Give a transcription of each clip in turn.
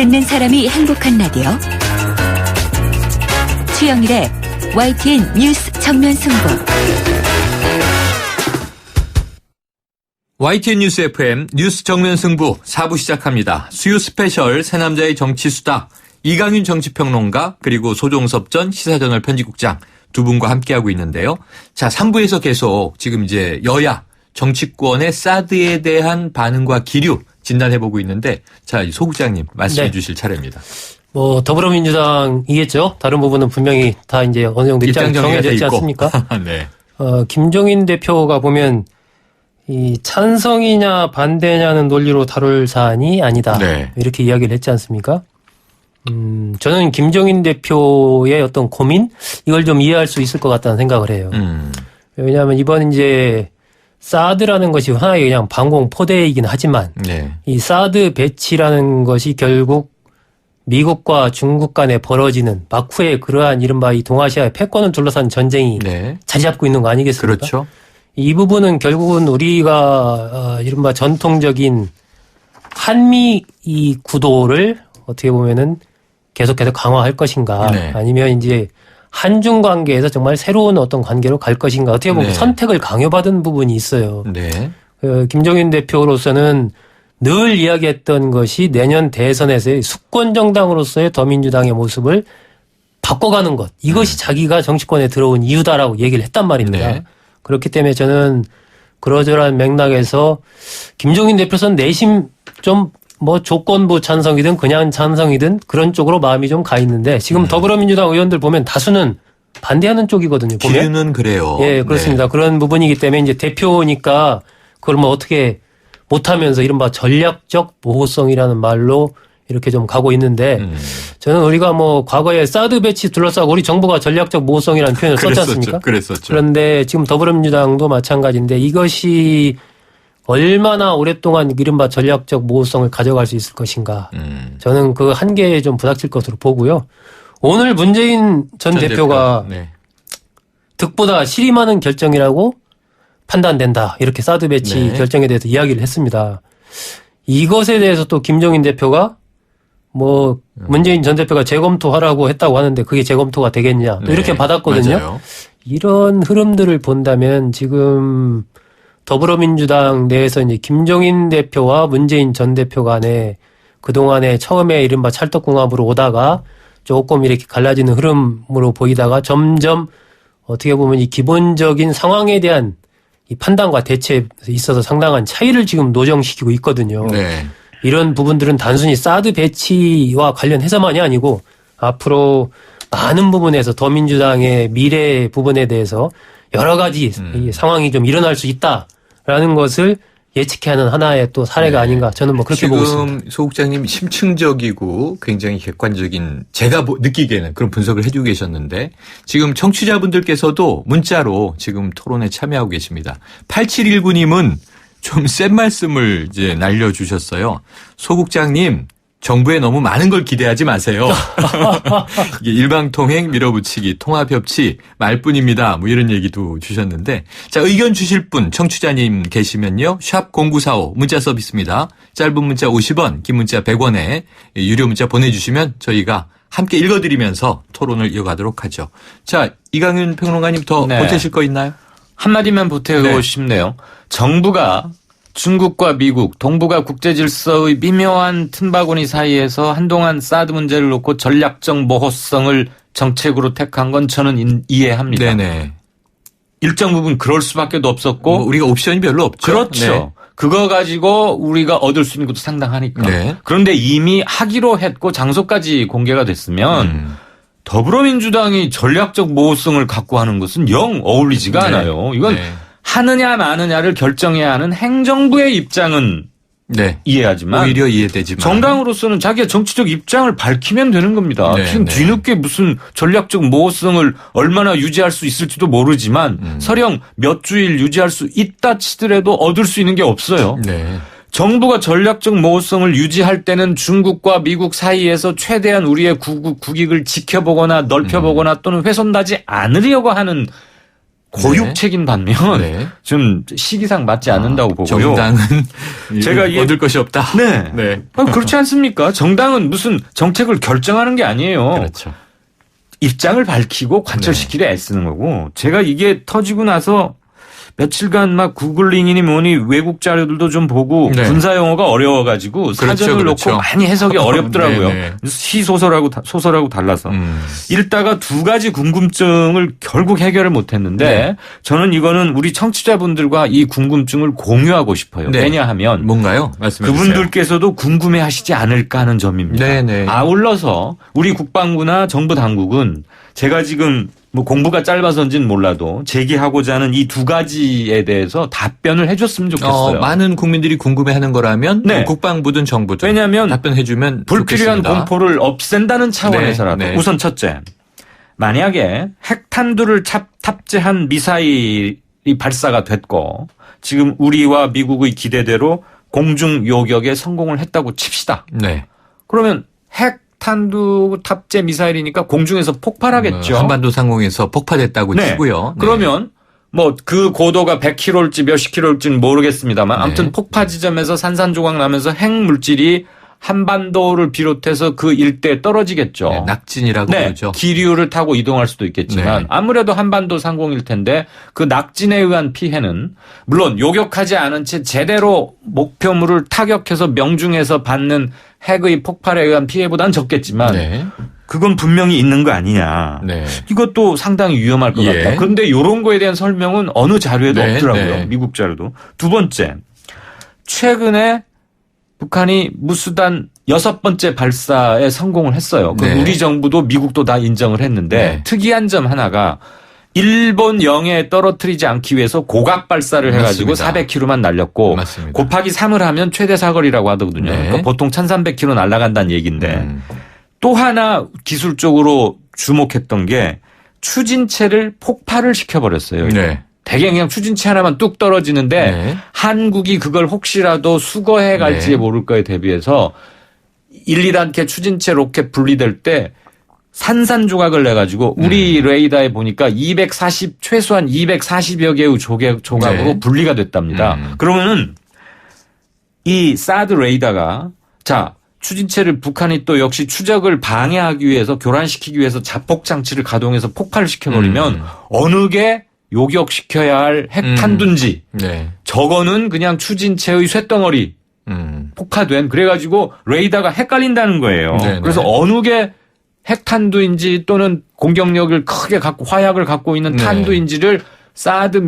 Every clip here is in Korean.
듣는 사람이 행복한 라디오 최영일의 YTN 뉴스 정면 승부. YTN 뉴스 FM 뉴스 정면 승부 4부 시작합니다. 수요 스페셜 새남자의 정치수다 이강윤 정치평론가 그리고 소종섭 전 시사저널 편집국장 두 분과 함께하고 있는데요. 자, 3부에서 계속 지금 이제 여야 정치권의 사드에 대한 반응과 기류 진단해보고 있는데 자, 소 국장님 말씀해 주실 차례입니다. 더불어민주당이겠죠. 다른 부분은 분명히 다 이제 어느 정도 입장이 정해져 있지 않습니까? 네. 김종인 대표가 보면 이 찬성이냐 반대냐는 논리로 다룰 사안이 아니다. 네. 이렇게 이야기를 했지 않습니까? 저는 김종인 대표의 어떤 고민 이걸 좀 이해할 수 있을 것 같다는 생각을 해요. 왜냐하면 이번 이제 사드라는 것이 하나의 그냥 방공 포대이긴 하지만 네. 이 사드 배치라는 것이 결국 미국과 중국 간에 벌어지는 막후에 그러한 이른바 이 동아시아의 패권을 둘러싼 전쟁이 네. 자리 잡고 있는 거 아니겠습니까? 그렇죠. 이 부분은 결국은 우리가 이른바 전통적인 한미 이 구도를 어떻게 보면은 계속해서 강화할 것인가 네. 아니면 이제 한중 관계에서 정말 새로운 어떤 관계로 갈 것인가 어떻게 보면 네. 선택을 강요받은 부분이 있어요. 네. 김종인 대표로서는 늘 이야기했던 것이 내년 대선에서의 수권 정당으로서의 더민주당의 모습을 바꿔가는 것 이것이 자기가 정치권에 들어온 이유다라고 얘기를 했단 말입니다. 네. 그렇기 때문에 저는 그러저러한 맥락에서 김종인 대표는 내심 좀 조건부 찬성이든 그냥 찬성이든 그런 쪽으로 마음이 좀 가 있는데 지금 더불어민주당 의원들 보면 다수는 반대하는 쪽이거든요. 기류는 그래요. 예, 그렇습니다. 네. 그런 부분이기 때문에 이제 대표니까 그걸 어떻게 못하면서 이른바 전략적 모호성이라는 말로 이렇게 좀 가고 있는데 저는 우리가 과거에 사드 배치 둘러싸고 우리 정부가 전략적 모호성이라는 표현을 썼지 않습니까? 그랬었죠. 그런데 지금 더불어민주당도 마찬가지인데 이것이 얼마나 오랫동안 이른바 전략적 모호성을 가져갈 수 있을 것인가. 저는 그 한계에 좀 부닥칠 것으로 보고요. 오늘 문재인 전 대표가 네. 득보다 실이 많은 결정이라고 판단된다. 이렇게 사드 배치 네. 결정에 대해서 이야기를 했습니다. 이것에 대해서 또 김종인 대표가 문재인 전 대표가 재검토하라고 했다고 하는데 그게 재검토가 되겠냐. 또 네. 이렇게 받았거든요. 맞아요. 이런 흐름들을 본다면 지금 더불어민주당 내에서 이제 김종인 대표와 문재인 전 대표 간에 그동안에 처음에 이른바 찰떡궁합으로 오다가 조금 이렇게 갈라지는 흐름으로 보이다가 점점 어떻게 보면 이 기본적인 상황에 대한 이 판단과 대처에 있어서 상당한 차이를 지금 노정시키고 있거든요. 네. 이런 부분들은 단순히 사드 배치와 관련해서만이 아니고 앞으로 많은 부분에서 더민주당의 미래 부분에 대해서 여러 가지 이 상황이 좀 일어날 수 있다라는 것을 예측하는 하나의 또 사례가 네. 아닌가 저는 그렇게 보고 있습니다. 지금 소 국장님 심층적이고 굉장히 객관적인 제가 느끼기에는 그런 분석을 해주고 계셨는데 지금 청취자분들께서도 문자로 지금 토론에 참여하고 계십니다. 8719님은 좀 센 말씀을 이제 날려주셨어요. 소 국장님 정부에 너무 많은 걸 기대하지 마세요. 이게 일방통행, 밀어붙이기, 통합협치, 말뿐입니다. 이런 얘기도 주셨는데 자 의견 주실 분 청취자님 계시면요. 샵 0945 문자 서비스입니다. 짧은 문자 50원, 긴 문자 100원에 유료 문자 보내주시면 저희가 함께 읽어드리면서 토론을 이어가도록 하죠. 자 이강윤 평론가님 더 네. 보태실 거 있나요? 한마디만 보태고 네. 싶네요. 정부가 중국과 미국, 동북아 국제질서의 미묘한 틈바구니 사이에서 한동안 사드 문제를 놓고 전략적 모호성을 정책으로 택한 건 저는 이해합니다. 네네. 일정 부분 그럴 수밖에 없었고 우리가 옵션이 별로 없죠. 그렇죠. 네. 그거 가지고 우리가 얻을 수 있는 것도 상당하니까. 네. 그런데 이미 하기로 했고 장소까지 공개가 됐으면 더불어민주당이 전략적 모호성을 갖고 하는 것은 영 어울리지가 네. 않아요. 이건 네. 하느냐 마느냐를 결정해야 하는 행정부의 입장은 네. 이해하지만 오히려 이해되지만 정당으로서는 자기의 정치적 입장을 밝히면 되는 겁니다. 네, 지금 네. 뒤늦게 무슨 전략적 모호성을 얼마나 유지할 수 있을지도 모르지만 설령 몇 주일 유지할 수 있다 치더라도 얻을 수 있는 게 없어요. 네. 정부가 전략적 모호성을 유지할 때는 중국과 미국 사이에서 최대한 우리의 국익을 지켜보거나 넓혀보거나 또는 훼손하지 않으려고 하는 고육책인 반면 네. 좀 시기상 맞지 않는다고 보고요. 정당은 제가 얻을 것이 없다. 네. 네. 그렇지 않습니까? 정당은 무슨 정책을 결정하는 게 아니에요. 그렇죠. 입장을 밝히고 관철시키려 애쓰는 거고 제가 이게 터지고 나서 며칠간 막 구글링이니 뭐니 외국 자료들도 좀 보고 네. 군사 용어가 어려워가지고 사전을 그렇죠. 놓고 많이 해석이 어렵더라고요. 네네. 시소설하고 달라서. 읽다가 두 가지 궁금증을 결국 해결을 못했는데 네. 저는 이거는 우리 청취자분들과 이 궁금증을 공유하고 싶어요. 네. 왜냐하면 뭔가요? 말씀해 주세요. 그분들께서도 궁금해하시지 않을까 하는 점입니다. 네네. 아울러서 우리 국방부나 정부 당국은 제가 지금 뭐 공부가 짧아서인지는 몰라도 제기하고자 하는 이 두 가지에 대해서 답변을 해줬으면 좋겠어요. 많은 국민들이 궁금해하는 거라면 네. 국방부든 정부든 왜냐하면 답변해주면 불필요한 좋겠습니다. 공포를 없앤다는 차원에서라도 네, 네. 우선 첫째, 만약에 핵탄두를 탑재한 미사일이 발사가 됐고 지금 우리와 미국의 기대대로 공중 요격에 성공을 했다고 칩시다. 네. 그러면 핵탄두 탑재 미사일이니까 공중에서 폭발하겠죠. 한반도 상공에서 폭파됐다고 네. 치고요. 네. 그러면 뭐 그 고도가 100km일지 몇십 킬로일지는 모르겠습니다만 네. 아무튼 폭파 지점에서 산산조각 나면서 핵물질이 한반도를 비롯해서 그 일대에 떨어지겠죠. 네, 낙진이라고 그러죠. 기류를 타고 이동할 수도 있겠지만 네. 아무래도 한반도 상공일 텐데 그 낙진에 의한 피해는 물론 요격하지 않은 채 제대로 목표물을 타격해서 명중해서 받는 핵의 폭발에 의한 피해보다는 적겠지만 네. 그건 분명히 있는 거 아니냐. 네. 이것도 상당히 위험할 것 예. 같다. 그런데 이런 거에 대한 설명은 어느 자료에도 네, 없더라고요. 네. 미국 자료도. 두 번째, 최근에 북한이 무수단 6번째 발사에 성공을 했어요. 그 네. 우리 정부도 미국도 다 인정을 했는데 네. 특이한 점 하나가 일본 영해에 떨어뜨리지 않기 위해서 고각 발사를 해가지고 맞습니다. 400km만 날렸고 맞습니다. 곱하기 3을 하면 최대 사거리라고 하거든요. 네. 그러니까 보통 1300km 날아간다는 얘기인데 또 하나 기술적으로 주목했던 게 추진체를 폭발을 시켜버렸어요. 네. 대개 그냥 추진체 하나만 뚝 떨어지는데 네. 한국이 그걸 혹시라도 수거해 갈지 네. 모를 거에 대비해서 1, 2단계 추진체 로켓 분리될 때 산산조각을 내가지고 우리 레이더에 보니까 240 최소한 240여 개의 조각으로 네. 분리가 됐답니다. 그러면은 이 사드 레이더가 자 추진체를 북한이 또 역시 추적을 방해하기 위해서 교란시키기 위해서 자폭 장치를 가동해서 폭발을 시켜버리면 어느 게 요격시켜야 할 핵탄두인지 네. 저거는 그냥 추진체의 쇳덩어리 폭파된 그래가지고 레이더가 헷갈린다는 거예요. 네네. 그래서 어느 게 핵탄두인지 또는 공격력을 크게 갖고 화약을 갖고 있는 네. 탄두인지를 사드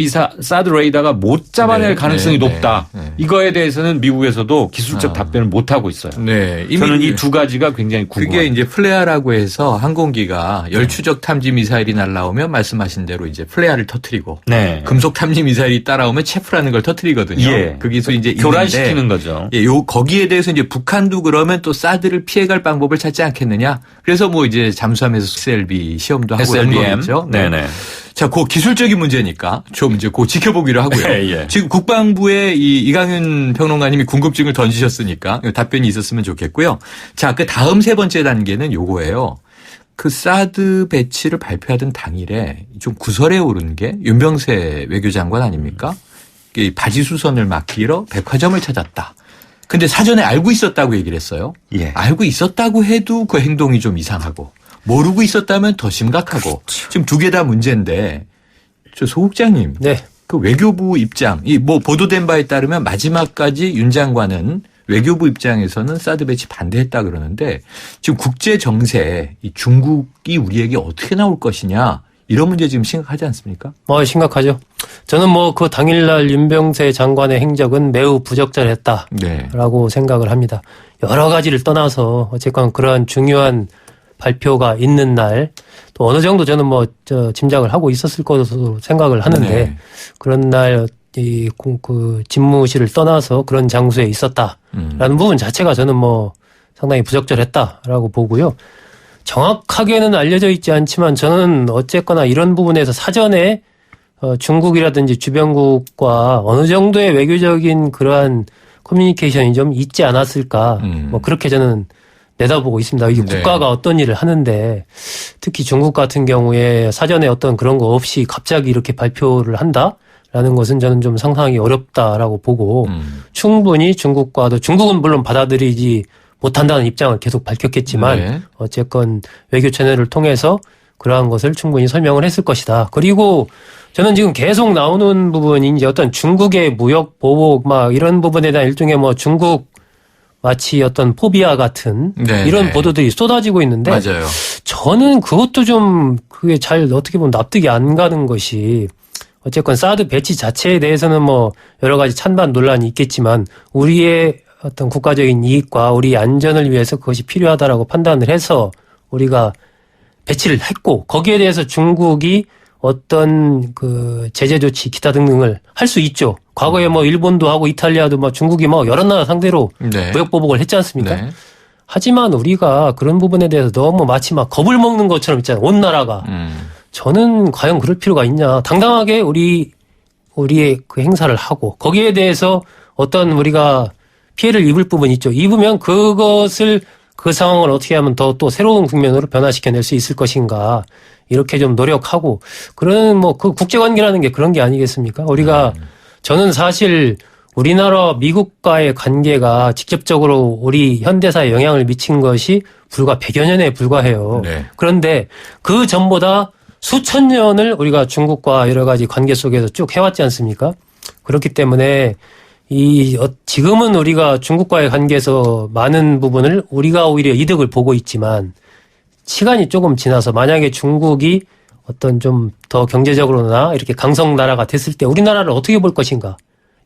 레이더가 못 잡아낼 네, 가능성이 네, 높다. 네. 이거에 대해서는 미국에서도 기술적 답변을 못 하고 있어요. 네. 이미 저는 이 두 가지가 굉장히 궁금해요. 그게 이제 플레아라고 해서 항공기가 열추적 탐지 미사일이 날라오면 말씀하신 대로 이제 플레아를 터뜨리고 네. 금속 탐지 미사일이 따라오면 체프라는 걸 터뜨리거든요. 예. 그 기술이 이제 교란시키는 있는데 거죠. 예, 거기에 대해서 이제 북한도 그러면 또 사드를 피해갈 방법을 찾지 않겠느냐. 그래서 뭐 이제 잠수함에서 SLB 시험도 하고 하는 SLBM. 거겠죠. 네네. 자, 그 기술적인 문제니까 좀 이제 그 지켜보기로 하고요. 예. 지금 국방부의 이강윤 평론가님이 궁금증을 던지셨으니까 답변이 있었으면 좋겠고요. 자, 그 다음 세 번째 단계는 요거예요. 그 사드 배치를 발표하던 당일에 좀 구설에 오른 게 윤병세 외교장관 아닙니까? 이 바지수선을 막기로 백화점을 찾았다. 근데 사전에 알고 있었다고 얘기를 했어요. 예. 알고 있었다고 해도 그 행동이 좀 이상하고 모르고 있었다면 더 심각하고 지금 두 개 다 문제인데 저 소국장님. 네. 그 외교부 입장, 이 뭐 보도된 바에 따르면 마지막까지 윤 장관은 외교부 입장에서는 사드 배치 반대했다 그러는데 지금 국제 정세 이 중국이 우리에게 어떻게 나올 것이냐 이런 문제 지금 심각하지 않습니까? 심각하죠. 저는 뭐 그 당일날 윤병세 장관의 행적은 매우 부적절했다라고 생각을 합니다. 여러 가지를 떠나서 어쨌건 그러한 중요한 발표가 있는 날 또 어느 정도 저는 짐작을 하고 있었을 것으로 생각을 하는데 네. 그런 날 그 집무실을 떠나서 그런 장소에 있었다라는 부분 자체가 저는 상당히 부적절했다라고 보고요. 정확하게는 알려져 있지 않지만 저는 어쨌거나 이런 부분에서 사전에 중국이라든지 주변국과 어느 정도의 외교적인 그러한 커뮤니케이션이 좀 있지 않았을까. 그렇게 저는 내다보고 있습니다. 이게 네. 국가가 어떤 일을 하는데 특히 중국 같은 경우에 사전에 어떤 그런 거 없이 갑자기 이렇게 발표를 한다라는 것은 저는 좀 상상하기 어렵다라고 보고 충분히 중국과도 중국은 물론 받아들이지 못한다는 입장을 계속 밝혔겠지만 네. 어쨌건 외교 채널을 통해서 그러한 것을 충분히 설명을 했을 것이다. 그리고 저는 지금 계속 나오는 부분이 이제 어떤 중국의 무역 보복 막 이런 부분에 대한 일종의 뭐 중국 마치 어떤 포비아 같은 네, 이런 네. 보도들이 쏟아지고 있는데 맞아요. 저는 그것도 좀 그게 잘 어떻게 보면 납득이 안 가는 것이 어쨌건 사드 배치 자체에 대해서는 뭐 여러 가지 찬반 논란이 있겠지만 우리의 어떤 국가적인 이익과 우리 안전을 위해서 그것이 필요하다라고 판단을 해서 우리가 배치를 했고 거기에 대해서 중국이 어떤 그 제재 조치 기타 등등을 할 수 있죠. 과거에 뭐 일본도 하고 이탈리아도 뭐 중국이 뭐 여러 나라 상대로 네. 무역 보복을 했지 않습니까? 네. 하지만 우리가 그런 부분에 대해서 너무 마치 막 겁을 먹는 것처럼 있잖아요. 온 나라가. 저는 과연 그럴 필요가 있냐. 당당하게 우리의 그 행사를 하고 거기에 대해서 어떤 우리가 피해를 입을 부분이 있죠. 입으면 그것을 그 상황을 어떻게 하면 더 또 새로운 국면으로 변화시켜낼 수 있을 것인가. 이렇게 좀 노력하고 그런 뭐 그 국제관계라는 게 그런 게 아니겠습니까? 우리가 저는 사실 우리나라와 미국과의 관계가 직접적으로 우리 현대사에 영향을 미친 것이 불과 100여 년에 불과해요. 네. 그런데 그 전보다 수천 년을 우리가 중국과 여러 가지 관계 속에서 쭉 해왔지 않습니까? 그렇기 때문에 지금은 우리가 중국과의 관계에서 많은 부분을 우리가 오히려 이득을 보고 있지만 시간이 조금 지나서 만약에 중국이 어떤 좀 더 경제적으로나 이렇게 강성 나라가 됐을 때 우리나라를 어떻게 볼 것인가.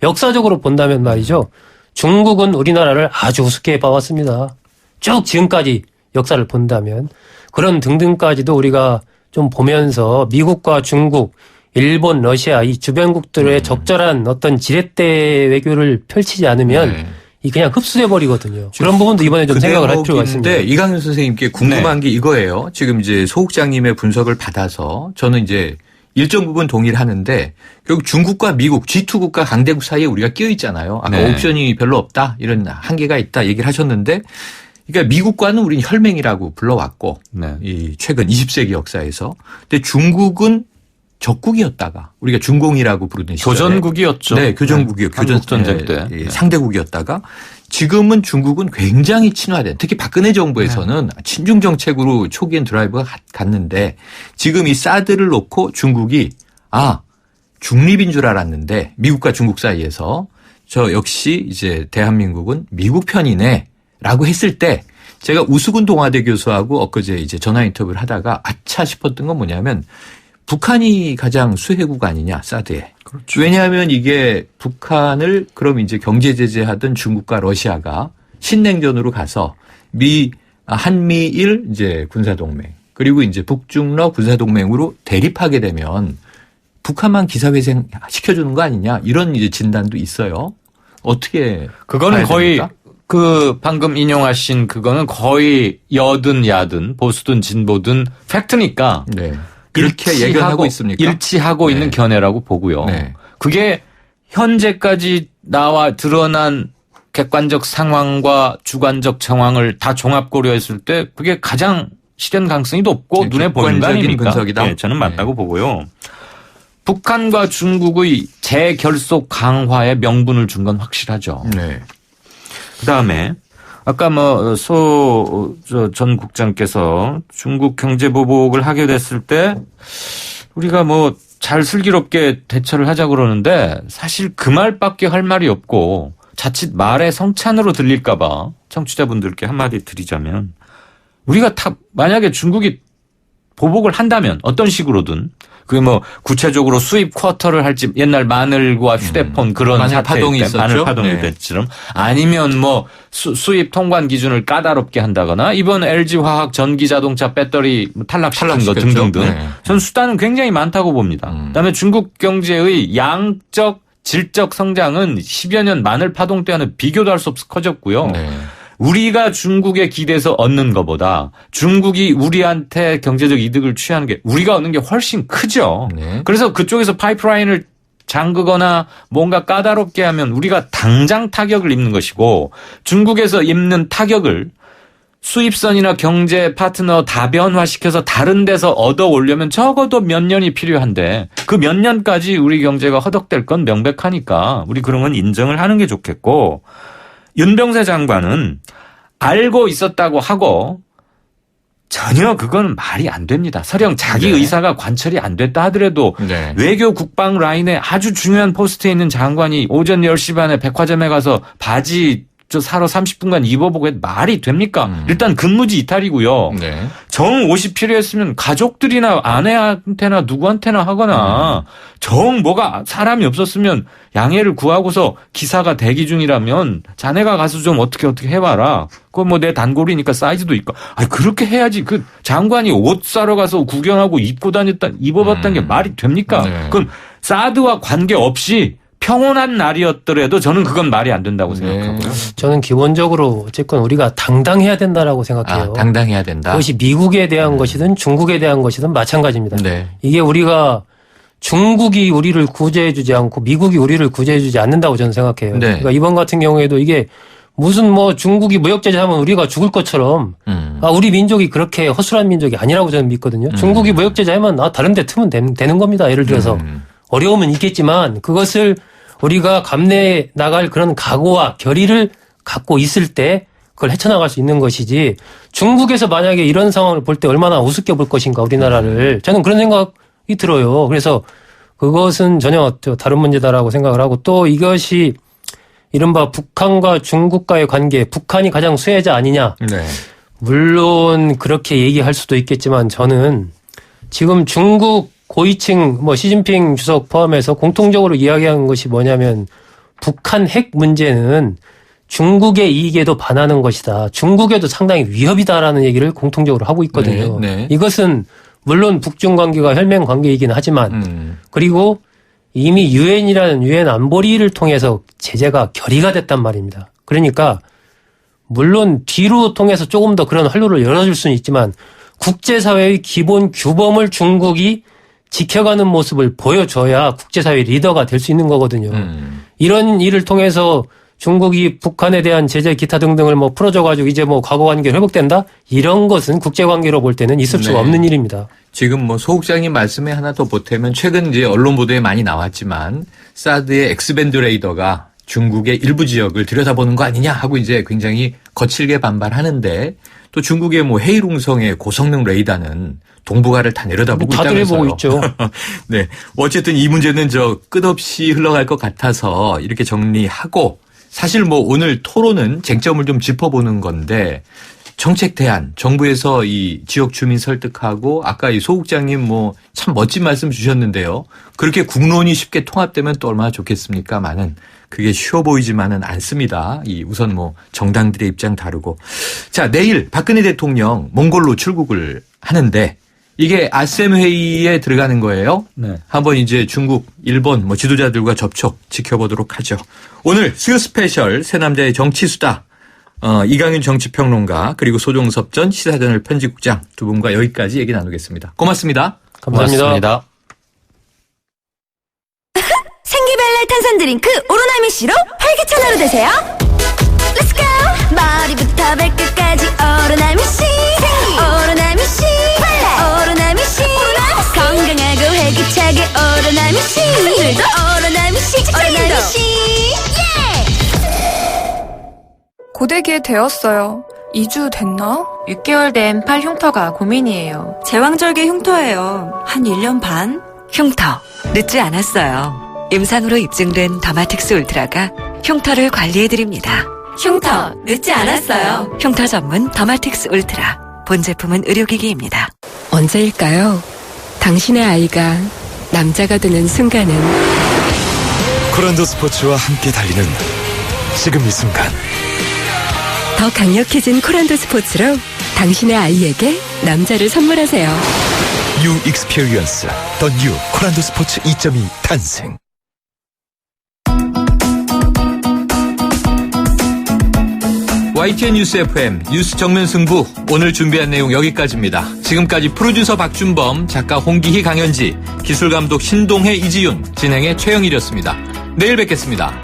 역사적으로 본다면 말이죠. 중국은 우리나라를 아주 우습게 봐왔습니다. 쭉 지금까지 역사를 본다면 그런 등등까지도 우리가 좀 보면서 미국과 중국, 일본, 러시아 이 주변국들의 적절한 어떤 지렛대 외교를 펼치지 않으면 네. 이 그냥 흡수돼 버리거든요. 그런 부분도 이번에 좀 생각을 할 필요가 있습니다. 이강윤 선생님께 궁금한 게 이거예요. 지금 이제 소 국장님의 분석을 받아서 저는 이제 일정 부분 동의를 하는데 결국 중국과 미국 G2 국가 강대국 사이에 우리가 끼어 있잖아요. 아까 네. 옵션이 별로 없다 이런 한계가 있다 얘기를 하셨는데 그러니까 미국과는 우리는 혈맹이라고 불러왔고 네. 이 최근 20세기 역사에서 근데 중국은 적국이었다가 우리가 중공이라고 부르는 시절에 교전국이었죠. 네, 교전국이요. 한국전쟁 때. 네. 상대국이었다가 지금은 중국은 굉장히 친화된 특히 박근혜 정부에서는 친중 정책으로 초기엔 드라이브가 갔는데 지금 이 사드를 놓고 중국이 중립인 줄 알았는데 미국과 중국 사이에서 저 역시 이제 대한민국은 미국 편이네라고 했을 때 제가 우수근 동아대 교수하고 엊그제 이제 전화 인터뷰를 하다가 아차 싶었던 건 뭐냐면 북한이 가장 수혜국 아니냐 사드에. 그렇죠. 왜냐하면 이게 북한을 그럼 이제 경제 제재하던 중국과 러시아가 신냉전으로 가서 한미일 이제 군사동맹 그리고 이제 북중러 군사동맹으로 대립하게 되면 북한만 기사회생 시켜주는 거 아니냐 이런 이제 진단도 있어요. 어떻게 그거는 거의 됩니까? 그 방금 인용하신 그거는 거의 여든 야든 보수든 진보든 팩트니까. 네. 이렇게 예견하고 있습니까? 일치하고 네. 있는 견해라고 보고요. 네. 그게 현재까지 나와 드러난 객관적 상황과 주관적 정황을 다 종합 고려했을 때 그게 가장 실현 가능성이 높고 눈에 보이는 거 아닙니까? 분석이다. 네, 저는 맞다고 보고요. 북한과 중국의 재결속 강화에 명분을 준 건 확실하죠. 네. 그다음에 아까 전 국장께서 중국 경제 보복을 하게 됐을 때 우리가 잘 슬기롭게 대처를 하자 그러는데 사실 그 말밖에 할 말이 없고 자칫 말의 성찬으로 들릴까 봐 청취자분들께 한마디 드리자면 우리가 만약에 중국이 보복을 한다면 어떤 식으로든 그게 구체적으로 수입 쿼터를 할지 옛날 마늘과 휴대폰 그런 마늘 사태 파동이 때 있었죠. 마늘 파동일 네. 때처럼 아니면 수입 통관 기준을 까다롭게 한다거나 이번 LG화학 전기자동차 배터리 탈락시킨 거 등등등 네. 전 수단은 굉장히 많다고 봅니다. 그다음에 중국 경제의 양적 질적 성장은 10여 년 마늘 파동 때와는 비교도 할 수 없이 커졌고요. 네. 우리가 중국에 기대서 얻는 것보다 중국이 우리한테 경제적 이득을 취하는 게 우리가 얻는 게 훨씬 크죠. 네. 그래서 그쪽에서 파이프라인을 잠그거나 뭔가 까다롭게 하면 우리가 당장 타격을 입는 것이고 중국에서 입는 타격을 수입선이나 경제 파트너 다변화시켜서 다른 데서 얻어 오려면 적어도 몇 년이 필요한데 그 몇 년까지 우리 경제가 허덕될 건 명백하니까 우리 그런 건 인정을 하는 게 좋겠고, 윤병세 장관은 알고 있었다고 하고 전혀 그건 말이 안 됩니다. 설령 자기 의사가 관철이 안 됐다 하더라도 외교 국방 라인에 아주 중요한 포스트에 있는 장관이 오전 10시 반에 백화점에 가서 바지 사러 30분간 입어보고 해도 말이 됩니까? 일단 근무지 이탈이고요. 정 옷이 필요했으면 가족들이나 아내한테나 누구한테나 하거나 정 뭐가 사람이 없었으면 양해를 구하고서 기사가 대기 중이라면 자네가 가서 좀 어떻게 해봐라. 그건 뭐 내 단골이니까 사이즈도 있고. 아니 그렇게 해야지. 그 장관이 옷 사러 가서 구경하고 입어봤다는 게 말이 됩니까? 그건 사드와 관계없이 평온한 날이었더라도 저는 그건 말이 안 된다고 생각하고요. 저는 기본적으로 어쨌건 우리가 당당해야 된다라고 생각해요. 당당해야 된다. 그것이 미국에 대한 것이든 중국에 대한 것이든 마찬가지입니다. 이게 우리가 중국이 우리를 구제해주지 않고 미국이 우리를 구제해주지 않는다고 저는 생각해요. 그러니까 이번 같은 경우에도 이게 무슨 뭐 중국이 무역 제재하면 우리가 죽을 것처럼 우리 민족이 그렇게 허술한 민족이 아니라고 저는 믿거든요. 중국이 무역 제재하면 다른 데 트면 되는 겁니다. 예를 들어서 어려움은 있겠지만 그것을 우리가 감내해 나갈 그런 각오와 결의를 갖고 있을 때 그걸 헤쳐나갈 수 있는 것이지, 중국에서 만약에 이런 상황을 볼 때 얼마나 우습게 볼 것인가 우리나라를, 저는 그런 생각이 들어요. 그래서 그것은 전혀 다른 문제다라고 생각을 하고, 또 이것이 이른바 북한과 중국과의 관계, 북한이 가장 수혜자 아니냐. 물론 그렇게 얘기할 수도 있겠지만 저는 지금 중국 고위층 시진핑 주석 포함해서 공통적으로 이야기하는 것이 뭐냐면 북한 핵 문제는 중국의 이익에도 반하는 것이다. 중국에도 상당히 위협이다라는 얘기를 공통적으로 하고 있거든요. 이것은 물론 북중 관계가 혈맹 관계이긴 하지만 그리고 이미 유엔이라는 유엔 안보리를 통해서 제재가 결의가 됐단 말입니다. 그러니까 물론 뒤로 통해서 조금 더 그런 활로를 열어줄 수는 있지만 국제사회의 기본 규범을 중국이 지켜가는 모습을 보여줘야 국제사회 리더가 될 수 있는 거거든요. 이런 일을 통해서 중국이 북한에 대한 제재 기타 등등을 풀어줘가지고 이제 과거관계가 회복된다? 이런 것은 국제관계로 볼 때는 있을 수가 없는 일입니다. 지금 소국장님 말씀에 하나 더 보태면 최근 이제 언론 보도에 많이 나왔지만 사드의 엑스밴드 레이더가 중국의 일부 지역을 들여다보는 거 아니냐 하고 이제 굉장히 거칠게 반발하는데, 또 중국의 헤이룽성의 고성능 레이더는 동북아를 다 내려다보고 있다면서요. 다들 보고 있죠. 네, 어쨌든 이 문제는 끝없이 흘러갈 것 같아서 이렇게 정리하고, 사실 오늘 토론은 쟁점을 좀 짚어보는 건데, 정책 대안, 정부에서 이 지역 주민 설득하고, 아까 이 소국장님 참 멋진 말씀 주셨는데요. 그렇게 국론이 쉽게 통합되면 또 얼마나 좋겠습니까마는 그게 쉬워 보이지만은 않습니다. 우선 정당들의 입장 다르고. 자, 내일 박근혜 대통령 몽골로 출국을 하는데, 이게 아셈 회의에 들어가는 거예요. 한번 이제 중국, 일본 지도자들과 접촉 지켜보도록 하죠. 오늘 수요 스페셜 새 남자의 정치수다. 이강윤 정치평론가 그리고 소종섭 전 시사저널 편집국장 두 분과 여기까지 얘기 나누겠습니다. 고맙습니다. 감사합니다. 생기발랄 탄산 드링크 오로나미 씨로 활기찬 하루 되세요. Let's go. 머리부터 발끝까지 오로나미 씨. 오로나미 씨. 오로나미 씨. 건강하고 활기차게 오로나미 씨. 오늘도 오로나미 씨. 오로나미 씨. 고데기에 되었어요. 2주 됐나? 6개월 된 팔 흉터가 고민이에요. 제왕절개 흉터예요. 한 1년 반? 흉터, 늦지 않았어요. 임상으로 입증된 더마틱스 울트라가 흉터를 관리해드립니다. 흉터, 늦지 않았어요. 흉터 전문 더마틱스 울트라. 본 제품은 의료기기입니다. 언제일까요? 당신의 아이가 남자가 되는 순간은 코란도 스포츠와 함께 달리는 지금 이 순간. 더 강력해진 코란도 스포츠로 당신의 아이에게 남자를 선물하세요. New Experience, The New 코란도 스포츠 2.2 탄생. YTN 뉴스 FM 뉴스 정면 승부, 오늘 준비한 내용 여기까지입니다. 지금까지 프로듀서 박준범, 작가 홍기희, 강현지, 기술감독 신동혜, 이지윤, 진행의 최영일이었습니다. 내일 뵙겠습니다.